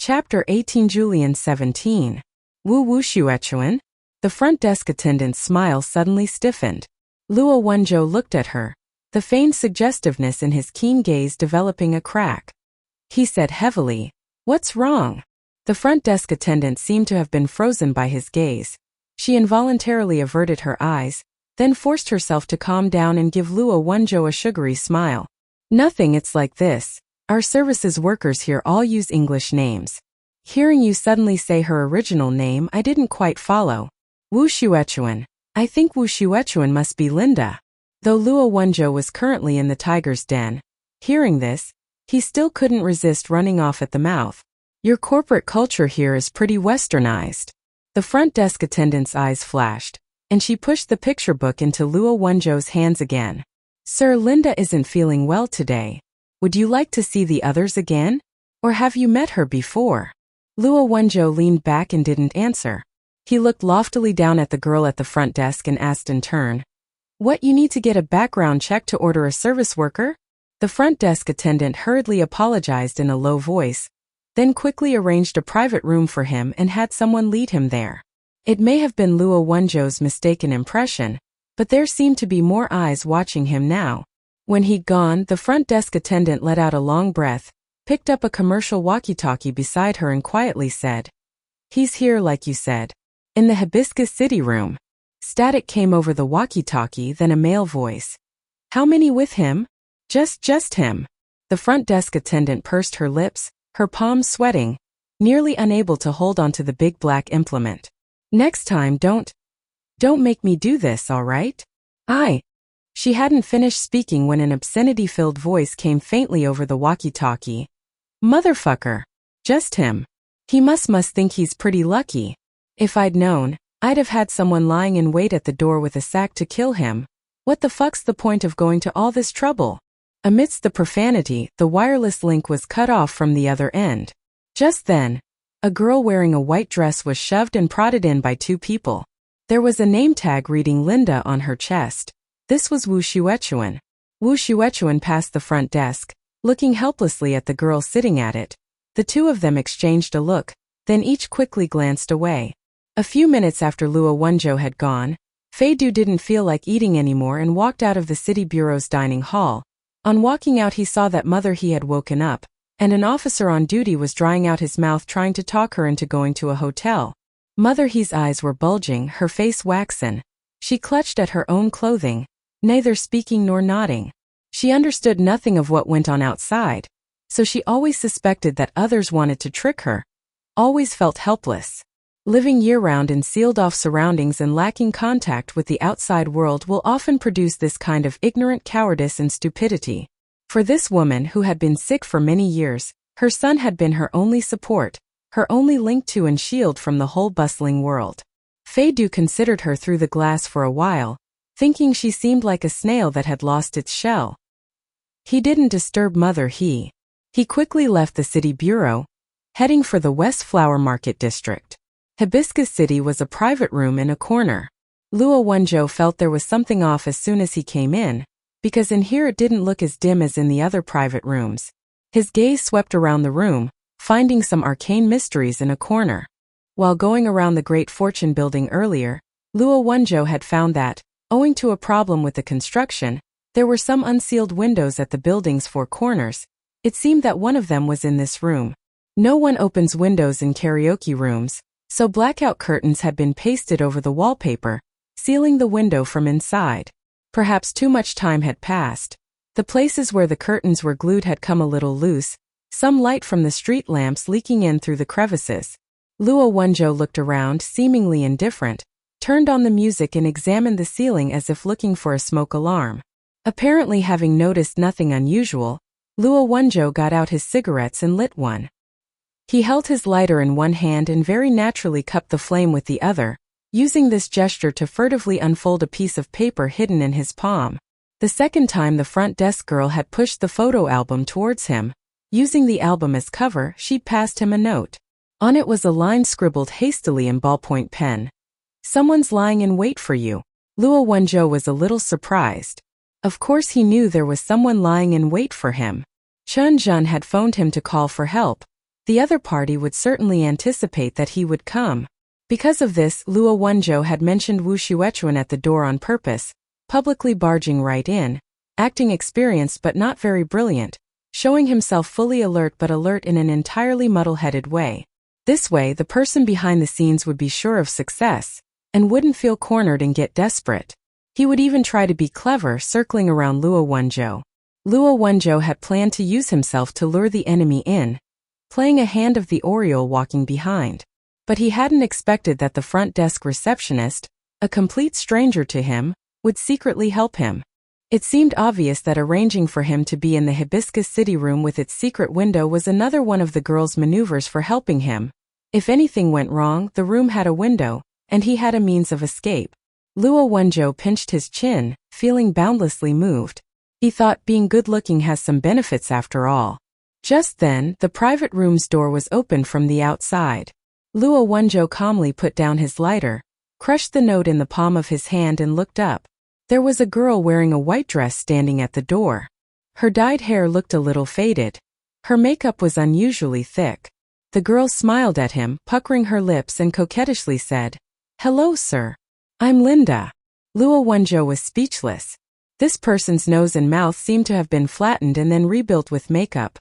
Chapter 18 Julian 17. Wu Wushuechuan? The front desk attendant's smile suddenly stiffened. Luo Wenzhou looked at her, the feigned suggestiveness in his keen gaze developing a crack. He said heavily, "What's wrong?" The front desk attendant seemed to have been frozen by his gaze. She involuntarily averted her eyes, then forced herself to calm down and give Luo Wenzhou a sugary smile. "Nothing, it's like this. Our services workers here all use English names. Hearing you suddenly say her original name, I didn't quite follow. Wu Shuechuan. I think Wu Shuechuan must be Linda." Though Luo Wenzhou was currently in the tiger's den, hearing this, he still couldn't resist running off at the mouth. "Your corporate culture here is pretty westernized." The front desk attendant's eyes flashed, and she pushed the picture book into Luo Wenzhou's hands again. "Sir, Linda isn't feeling well today. Would you like to see the others again? Or have you met her before?" Luo Wenzhou leaned back and didn't answer. He looked loftily down at the girl at the front desk and asked in turn, "What, you need to get a background check to order a service worker?" The front desk attendant hurriedly apologized in a low voice, then quickly arranged a private room for him and had someone lead him there. It may have been Luo Wenzhou's mistaken impression, but there seemed to be more eyes watching him now. When he'd gone, the front desk attendant let out a long breath, picked up a commercial walkie-talkie beside her and quietly said, "He's here like you said. In the Hibiscus City room." Static came over the walkie-talkie, then a male voice. "How many with him?" Just him." The front desk attendant pursed her lips, her palms sweating, nearly unable to hold onto the big black implement. "Next time don't make me do this, all right?" She hadn't finished speaking when an obscenity-filled voice came faintly over the walkie-talkie. "Motherfucker. Just him. He must think he's pretty lucky. If I'd known, I'd have had someone lying in wait at the door with a sack to kill him. What the fuck's the point of going to all this trouble?" Amidst the profanity, the wireless link was cut off from the other end. Just then, a girl wearing a white dress was shoved and prodded in by two people. There was a name tag reading Linda on her chest. This was Wu Shuechuan. Wu Shuechuan passed the front desk, looking helplessly at the girl sitting at it. The two of them exchanged a look, then each quickly glanced away. A few minutes after Luo Wenzhou had gone, ZhouDu didn't feel like eating anymore and walked out of the city bureau's dining hall. On walking out, he saw that Mother He had woken up, and an officer on duty was drying out his mouth trying to talk her into going to a hotel. Mother He's eyes were bulging, her face waxen. She clutched at her own clothing, neither speaking nor nodding. She understood nothing of what went on outside, so she always suspected that others wanted to trick her. Always felt helpless. Living year-round in sealed-off surroundings and lacking contact with the outside world will often produce this kind of ignorant cowardice and stupidity. For this woman who had been sick for many years, her son had been her only support, her only link to and shield from the whole bustling world. ZhouDu considered her through the glass for a while, thinking she seemed like a snail that had lost its shell. He didn't disturb Mother He. He quickly left the city bureau, heading for the West Flower Market district. Hibiscus City was a private room in a corner. Luo Wenzhou felt there was something off as soon as he came in, because in here it didn't look as dim as in the other private rooms. His gaze swept around the room, finding some arcane mysteries in a corner. While going around the Great Fortune building earlier, Luo Wenzhou had found that, owing to a problem with the construction, there were some unsealed windows at the building's four corners. It seemed that one of them was in this room. No one opens windows in karaoke rooms, so blackout curtains had been pasted over the wallpaper, sealing the window from inside. Perhaps too much time had passed. The places where the curtains were glued had come a little loose, some light from the street lamps leaking in through the crevices. Luo Wenzhou looked around, seemingly indifferent, turned on the music and examined the ceiling as if looking for a smoke alarm. Apparently having noticed nothing unusual, Luo Wenzhou got out his cigarettes and lit one. He held his lighter in one hand and very naturally cupped the flame with the other, using this gesture to furtively unfold a piece of paper hidden in his palm. The second time the front desk girl had pushed the photo album towards him. Using the album as cover, she'd passed him a note. On it was a line scribbled hastily in ballpoint pen. "Someone's lying in wait for you." Luo Wenzhou was a little surprised. Of course he knew there was someone lying in wait for him. Chun Jun had phoned him to call for help, The other party would certainly anticipate that he would come. Because of this, Luo Wenzhou had mentioned Wu Xuechuan at the door on purpose, publicly barging right in, acting experienced but not very brilliant, showing himself fully alert but alert in an entirely muddle-headed way. This way, the person behind the scenes would be sure of success, and wouldn't feel cornered and get desperate. He would even try to be clever, circling around Luo Wenzhou. Luo Wenzhou had planned to use himself to lure the enemy in, playing a hand of the Oriole walking behind. But he hadn't expected that the front desk receptionist, a complete stranger to him, would secretly help him. It seemed obvious that arranging for him to be in the Hibiscus City room with its secret window was another one of the girl's maneuvers for helping him. If anything went wrong, the room had a window, and he had a means of escape. Luo Wenzhou pinched his chin, feeling boundlessly moved. He thought being good-looking has some benefits after all. Just then, the private room's door was opened from the outside. Luo Wenzhou calmly put down his lighter, crushed the note in the palm of his hand and looked up. There was a girl wearing a white dress standing at the door. Her dyed hair looked a little faded. Her makeup was unusually thick. The girl smiled at him, puckering her lips and coquettishly said, "Hello, sir. I'm Linda." Luo Wenzhou was speechless. This person's nose and mouth seemed to have been flattened and then rebuilt with makeup.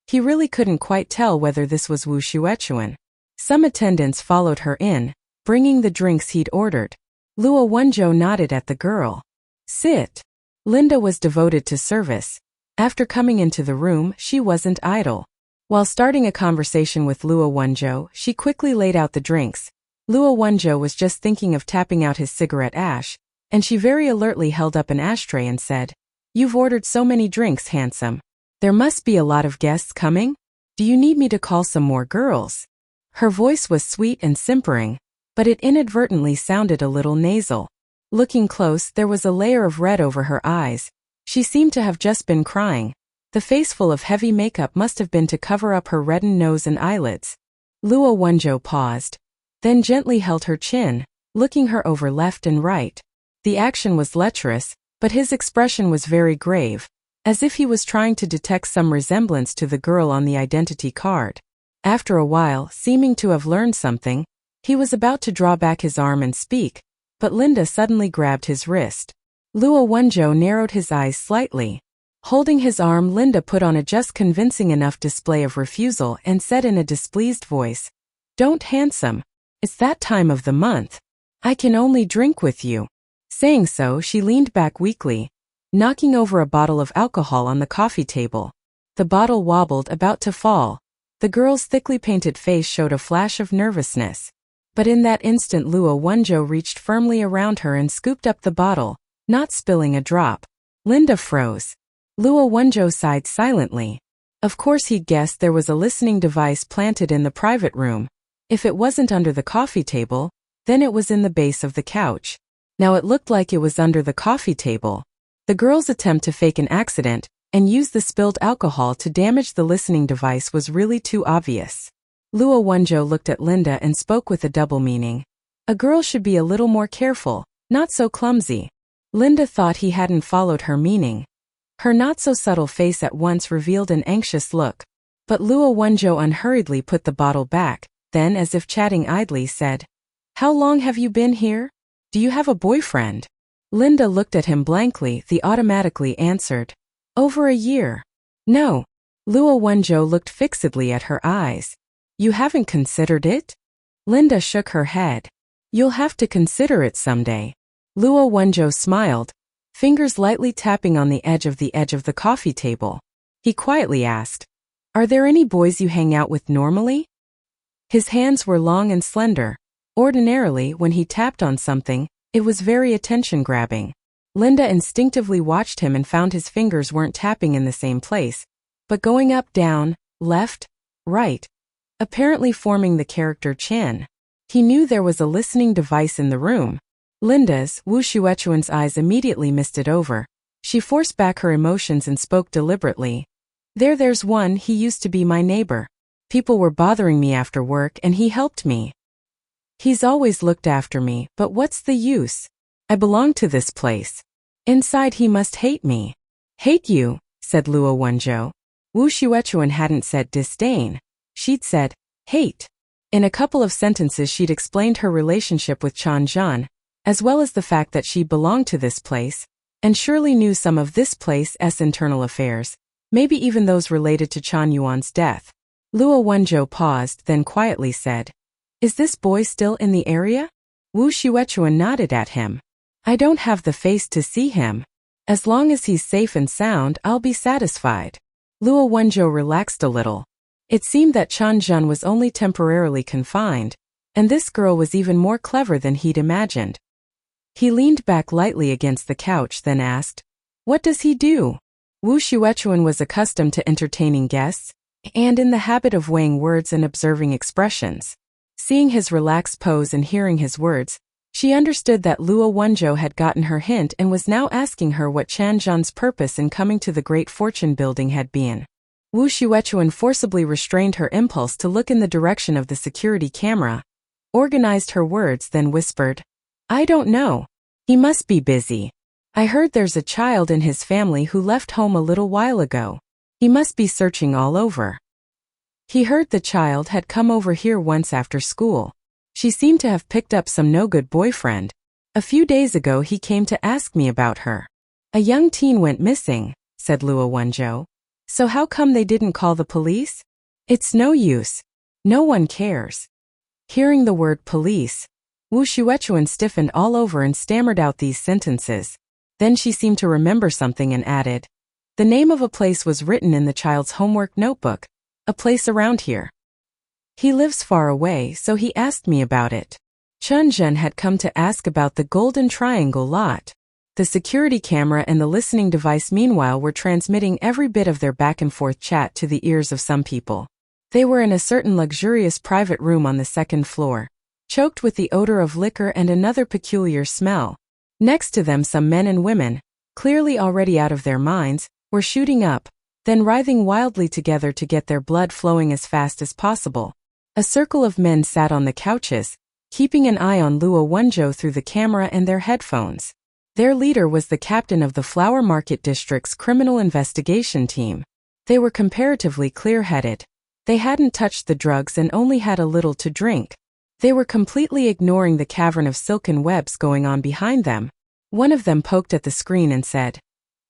He really couldn't quite tell whether this was Wu Xuechuan. Some attendants followed her in, bringing the drinks he'd ordered. Luo Wenzhou nodded at the girl. "Sit." Linda was devoted to service. After coming into the room, she wasn't idle. While starting a conversation with Luo Wenzhou, she quickly laid out the drinks. Luo Wenzhou was just thinking of tapping out his cigarette ash, and she very alertly held up an ashtray and said, "You've ordered so many drinks, handsome. There must be a lot of guests coming? Do you need me to call some more girls?" Her voice was sweet and simpering, but it inadvertently sounded a little nasal. Looking close, there was a layer of red over her eyes. She seemed to have just been crying. The face full of heavy makeup must have been to cover up her reddened nose and eyelids. Luo Wenzhou paused, then gently held her chin, looking her over left and right. The action was lecherous, but his expression was very grave, as if he was trying to detect some resemblance to the girl on the identity card. After a while, seeming to have learned something, he was about to draw back his arm and speak, but Linda suddenly grabbed his wrist. Luo Wenzhou narrowed his eyes slightly. Holding his arm, Linda put on a just convincing enough display of refusal and said in a displeased voice, "Don't, handsome. It's that time of the month. I can only drink with you." Saying so, she leaned back weakly, knocking over a bottle of alcohol on the coffee table. The bottle wobbled, about to fall. The girl's thickly painted face showed a flash of nervousness. But in that instant Luo Wenzhou reached firmly around her and scooped up the bottle, not spilling a drop. Linda froze. Luo Wenzhou sighed silently. Of course he'd guessed there was a listening device planted in the private room. If it wasn't under the coffee table, then it was in the base of the couch. Now it looked like it was under the coffee table. The girl's attempt to fake an accident and use the spilled alcohol to damage the listening device was really too obvious. Luo Wenzhou looked at Linda and spoke with a double meaning. A girl should be a little more careful, not so clumsy. Linda thought he hadn't followed her meaning. Her not-so-subtle face at once revealed an anxious look. But Luo Wenzhou unhurriedly put the bottle back, then as if chatting idly said, "How long have you been here? Do you have a boyfriend?" Linda looked at him blankly. The automatically answered, "Over a year." "No." Luo Wenzhou looked fixedly at her eyes. "You haven't considered it?" Linda shook her head. "You'll have to consider it someday." Luo Wenzhou smiled, fingers lightly tapping on the edge of the coffee table. He quietly asked, "Are there any boys you hang out with normally?" His hands were long and slender. Ordinarily, when he tapped on something, it was very attention-grabbing. Linda instinctively watched him and found his fingers weren't tapping in the same place, but going up, down, left, right, apparently forming the character Chan. He knew there was a listening device in the room. Linda's, Wu Xuechuan's eyes immediately misted over. She forced back her emotions and spoke deliberately. There's one. He used to be my neighbor. People were bothering me after work and he helped me. He's always looked after me, but what's the use? I belong to this place. Inside he must hate me." "Hate you?" said Luo Wenzhou. Wu Xuechuan hadn't said disdain. She'd said, hate. In a couple of sentences she'd explained her relationship with Chan Zhan, as well as the fact that she belonged to this place, and surely knew some of this place's internal affairs, maybe even those related to Chan Yuan's death. Luo Wenzhou paused, then quietly said, "Is this boy still in the area?" Wu Xuechuan nodded at him. "I don't have the face to see him. As long as he's safe and sound, I'll be satisfied." Luo Wenzhou relaxed a little. It seemed that Chan Zhan was only temporarily confined, and this girl was even more clever than he'd imagined. He leaned back lightly against the couch, then asked, "What does he do?" Wu Xuechuan was accustomed to entertaining guests, and in the habit of weighing words and observing expressions. Seeing his relaxed pose and hearing his words, she understood that Luo Wenzhou had gotten her hint and was now asking her what Chan Zhan's purpose in coming to the Great Fortune building had been. Wu Xuechuan forcibly restrained her impulse to look in the direction of the security camera, organized her words, then whispered, "I don't know. He must be busy. I heard there's a child in his family who left home a little while ago. He must be searching all over. He heard the child had come over here once after school. She seemed to have picked up some no-good boyfriend. A few days ago he came to ask me about her. A young teen went missing," said Luo Wenzhou. "So how come they didn't call the police?" "It's no use. No one cares." Hearing the word police, Wu Xuechuan stiffened all over and stammered out these sentences. Then she seemed to remember something and added, "The name of a place was written in the child's homework notebook, a place around here. He lives far away, so he asked me about it." Chan Zhan had come to ask about the Golden Triangle lot. The security camera and the listening device meanwhile were transmitting every bit of their back-and-forth chat to the ears of some people. They were in a certain luxurious private room on the second floor, choked with the odor of liquor and another peculiar smell. Next to them some men and women, clearly already out of their minds, were shooting up, then writhing wildly together to get their blood flowing as fast as possible. A circle of men sat on the couches, keeping an eye on Luo Wenzhou through the camera and their headphones. Their leader was the captain of the Flower Market District's criminal investigation team. They were comparatively clear-headed. They hadn't touched the drugs and only had a little to drink. They were completely ignoring the cavern of silken webs going on behind them. One of them poked at the screen and said,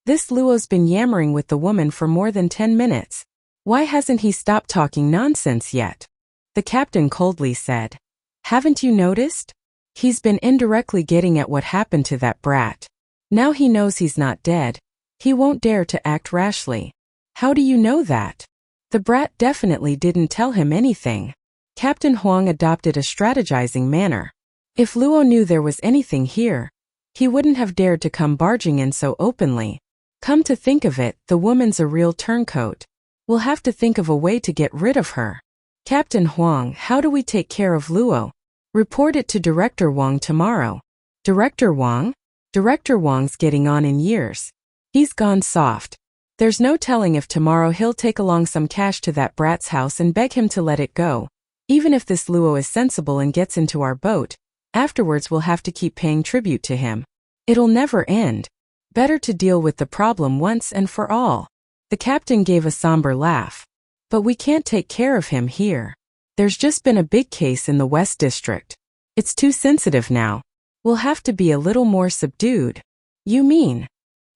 "This Luo's been yammering with the woman for more than 10 minutes. Why hasn't he stopped talking nonsense yet?" The captain coldly said, "Haven't you noticed? He's been indirectly getting at what happened to that brat. Now he knows he's not dead. He won't dare to act rashly." "How do you know that?" "The brat definitely didn't tell him anything." Captain Huang adopted a strategizing manner. If Luo knew there was anything here, he wouldn't have dared to come barging in so openly. Come to think of it, the woman's a real turncoat. We'll have to think of a way to get rid of her. "Captain Huang, how do we take care of Luo?" "Report it to Director Wang tomorrow." "Director Wang?" "Director Wang's getting on in years. He's gone soft. There's no telling if tomorrow he'll take along some cash to that brat's house and beg him to let it go. Even if this Luo is sensible and gets into our boat, afterwards we'll have to keep paying tribute to him. It'll never end. Better to deal with the problem once and for all." The captain gave a somber laugh. "But we can't take care of him here. There's just been a big case in the West District. It's too sensitive now. We'll have to be a little more subdued." "You mean?"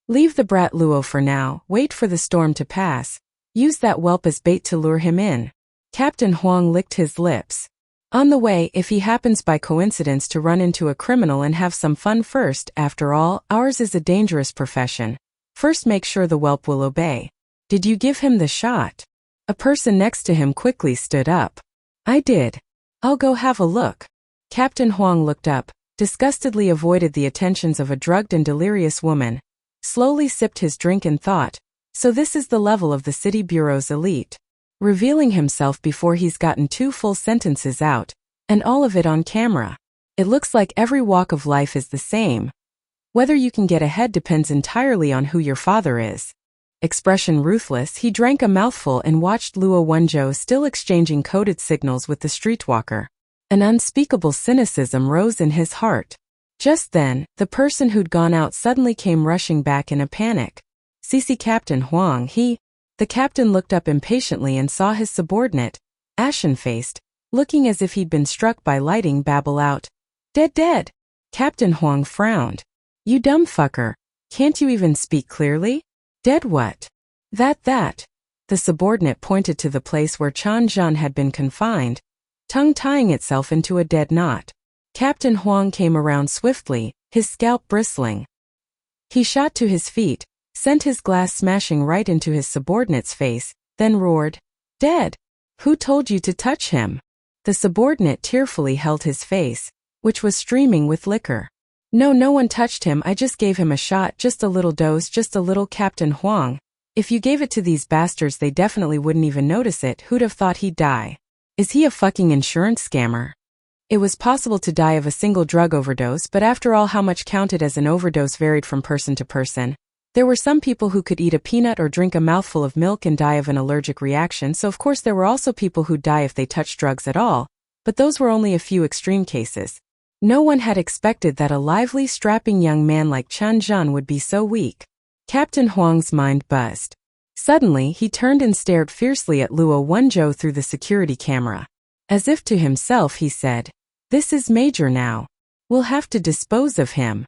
"Leave the brat Luo for now, wait for the storm to pass. Use that whelp as bait to lure him in." Captain Huang licked his lips. "On the way, if he happens by coincidence to run into a criminal and have some fun first, after all, ours is a dangerous profession. First make sure the whelp will obey." "Did you give him the shot?" A person next to him quickly stood up. "I did. I'll go have a look." Captain Huang looked up, disgustedly avoided the attentions of a drugged and delirious woman, slowly sipped his drink and thought, "So this is the level of the city bureau's elite. Revealing himself before he's gotten 2 full sentences out, and all of it on camera. It looks like every walk of life is the same. Whether you can get ahead depends entirely on who your father is." Expression ruthless, he drank a mouthful and watched Luo Wenzhou still exchanging coded signals with the streetwalker. An unspeakable cynicism rose in his heart. Just then, the person who'd gone out suddenly came rushing back in a panic. "CC Captain Huang, he..." The captain looked up impatiently and saw his subordinate, ashen-faced, looking as if he'd been struck by lightning, babble out, "Dead, dead." Captain Huang frowned. "You dumb fucker. Can't you even speak clearly? Dead what?" That. The subordinate pointed to the place where Chan Zhan had been confined, tongue tying itself into a dead knot. Captain Huang came around swiftly, his scalp bristling. He shot to his feet, sent his glass smashing right into his subordinate's face, then roared, "Dead! Who told you to touch him?" The subordinate tearfully held his face, which was streaming with liquor. No one touched him. I just gave him a shot, just a little dose, just a little." "Captain Huang, if you gave it to these bastards they definitely wouldn't even notice it. Who'd have thought he'd die? Is he a fucking insurance scammer?" It was possible to die of a single drug overdose, but after all, how much counted as an overdose varied from person to person. There were some people who could eat a peanut or drink a mouthful of milk and die of an allergic reaction, so of course there were also people who'd die if they touched drugs at all, but those were only a few extreme cases. No one had expected that a lively, strapping young man like Chan Zhan would be so weak. Captain Huang's mind buzzed. Suddenly, he turned and stared fiercely at Luo Wenzhou through the security camera. As if to himself, he said, "This is major now. We'll have to dispose of him."